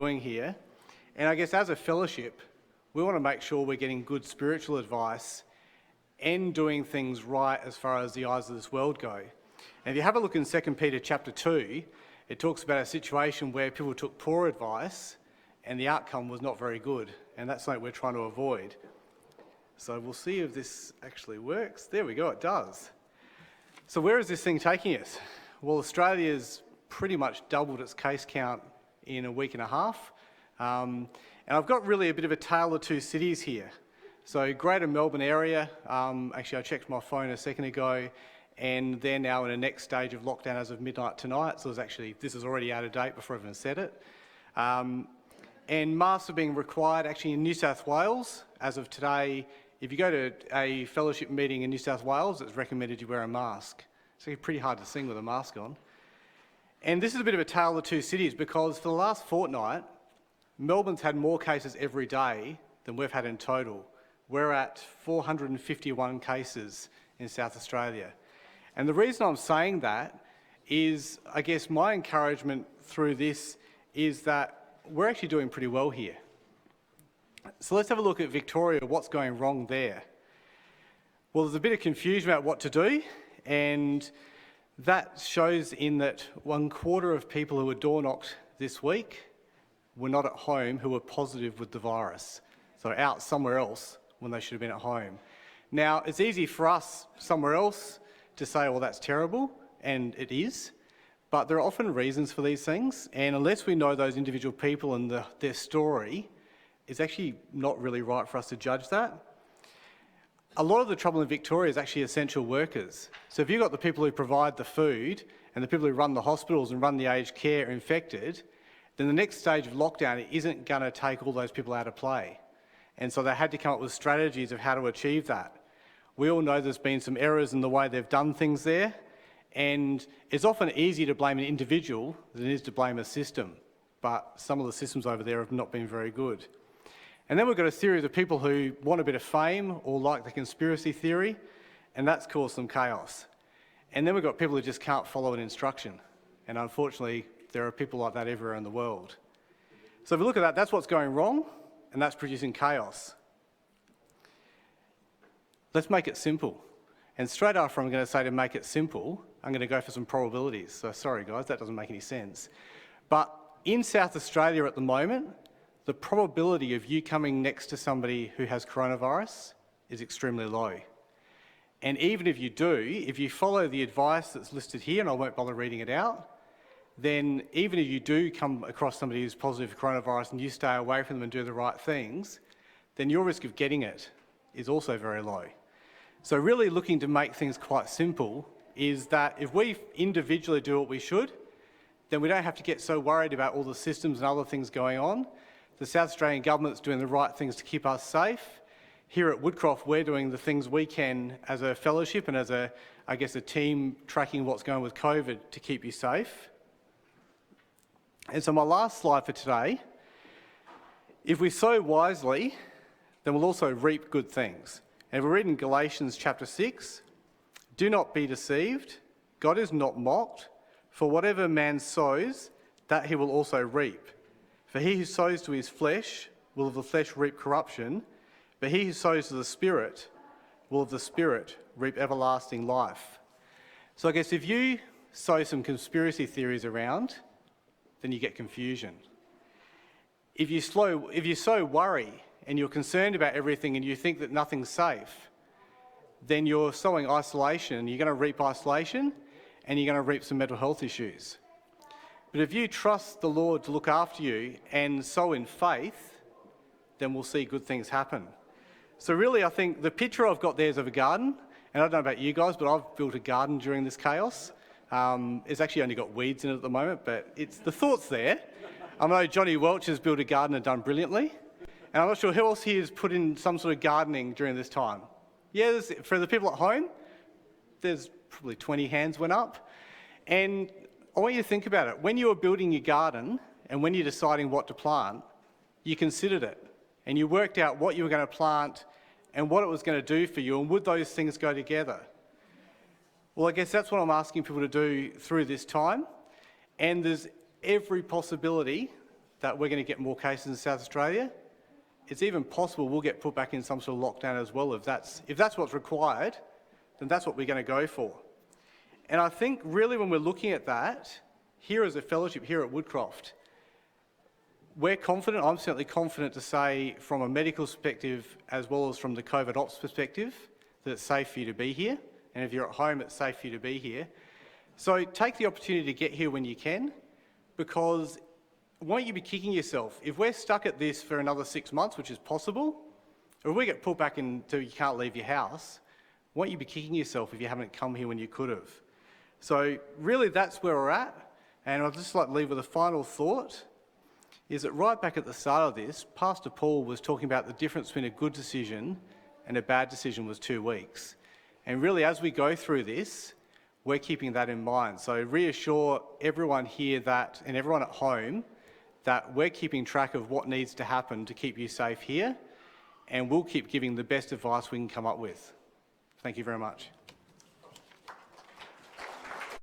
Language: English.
doing here. And I guess as a fellowship, we want to make sure we're getting good spiritual advice and doing things right as far as the eyes of this world go. And if you have a look in 2 Peter chapter 2, it talks about a situation where people took poor advice and the outcome was not very good. And that's something we're trying to avoid. So we'll see if this actually works. There we go, it does. So where is this thing taking us? Well, Australia's pretty much doubled its case count in a week and a half. And I've got really a bit of a tale of two cities here. So Greater Melbourne area, actually I checked my phone a second ago, and they're now in a next stage of lockdown as of midnight tonight. So this is already out of date before I even said it. And masks are being required actually in New South Wales. As of today, if you go to a fellowship meeting in New South Wales, it's recommended you wear a mask. It's pretty hard to sing with a mask on. And this is a bit of a tale of two cities because for the last fortnight, Melbourne's had more cases every day than we've had in total. We're at 451 cases in South Australia. And the reason I'm saying that is, I guess my encouragement through this is that we're actually doing pretty well here. So let's have a look at Victoria, what's going wrong there. Well, there's a bit of confusion about what to do, and that shows in that 1/4 of people who were door knocked this week were not at home who were positive with the virus. So out somewhere else when they should have been at home. Now, it's easy for us somewhere else to say, well, that's terrible, and it is, but there are often reasons for these things, and unless we know those individual people and their story, it's actually not really right for us to judge that. A lot of the trouble in Victoria is actually essential workers. So if you've got the people who provide the food and the people who run the hospitals and run the aged care infected, then the next stage of lockdown isn't going to take all those people out of play. And so they had to come up with strategies of how to achieve that. We all know there's been some errors in the way they've done things there, and it's often easier to blame an individual than it is to blame a system. But some of the systems over there have not been very good. And then we've got a series of people who want a bit of fame or like the conspiracy theory, and that's caused some chaos. And then we've got people who just can't follow an instruction. And unfortunately, there are people like that everywhere in the world. So if we look at that, that's what's going wrong, and that's producing chaos. Let's make it simple. And straight after I'm going to say to make it simple, I'm going to go for some probabilities. So sorry guys, that doesn't make any sense. But in South Australia at the moment, the probability of you coming next to somebody who has coronavirus is extremely low. And even if you do, if you follow the advice that's listed here, and I won't bother reading it out, then even if you do come across somebody who's positive for coronavirus and you stay away from them and do the right things, then your risk of getting it is also very low. So really looking to make things quite simple is that if we individually do what we should, then we don't have to get so worried about all the systems and other things going on. The South Australian government's doing the right things to keep us safe. Here at Woodcroft, we're doing the things we can as a fellowship and as a team tracking what's going on with COVID to keep you safe. And so my last slide for today, if we sow wisely, then we'll also reap good things. And we read in Galatians chapter 6, do not be deceived, God is not mocked, for whatever man sows, that he will also reap. For he who sows to his flesh will of the flesh reap corruption, but he who sows to the Spirit will of the Spirit reap everlasting life. So I guess if you sow some conspiracy theories around, then you get confusion. If you sow worry and you're concerned about everything and you think that nothing's safe, then you're sowing isolation. You're going to reap isolation and you're going to reap some mental health issues. But if you trust the Lord to look after you and sow in faith, then we'll see good things happen. So really, I think the picture I've got there is of a garden, and I don't know about you guys, but I've built a garden during this chaos. It's actually only got weeds in it at the moment, but the thought's there. I know Johnny Welch has built a garden and done brilliantly, and I'm not sure who else here has put in some sort of gardening during this time. Yeah, for the people at home, there's probably 20 hands went up, and I want you to think about it. When you were building your garden and when you're deciding what to plant, you considered it and you worked out what you were going to plant and what it was going to do for you, and would those things go together? Well, I guess that's what I'm asking people to do through this time, and there's every possibility that we're going to get more cases in South Australia, it's even possible we'll get put back in some sort of lockdown as well. If that's what's required, then that's what we're going to go for. And I think really when we're looking at that, here as a fellowship here at Woodcroft, we're confident, I'm certainly confident to say from a medical perspective as well as from the COVID ops perspective, that it's safe for you to be here. And if you're at home, it's safe for you to be here. So take the opportunity to get here when you can, because won't you be kicking yourself? If we're stuck at this for another 6 months, which is possible, or if we get put back until you can't leave your house, won't you be kicking yourself if you haven't come here when you could have? So really that's where we're at. And I'd just like to leave with a final thought, is that right back at the start of this, Pastor Paul was talking about the difference between a good decision and a bad decision was 2 weeks. And really as we go through this, we're keeping that in mind. So reassure everyone here that, and everyone at home, that we're keeping track of what needs to happen to keep you safe here, and we'll keep giving the best advice we can come up with. Thank you very much.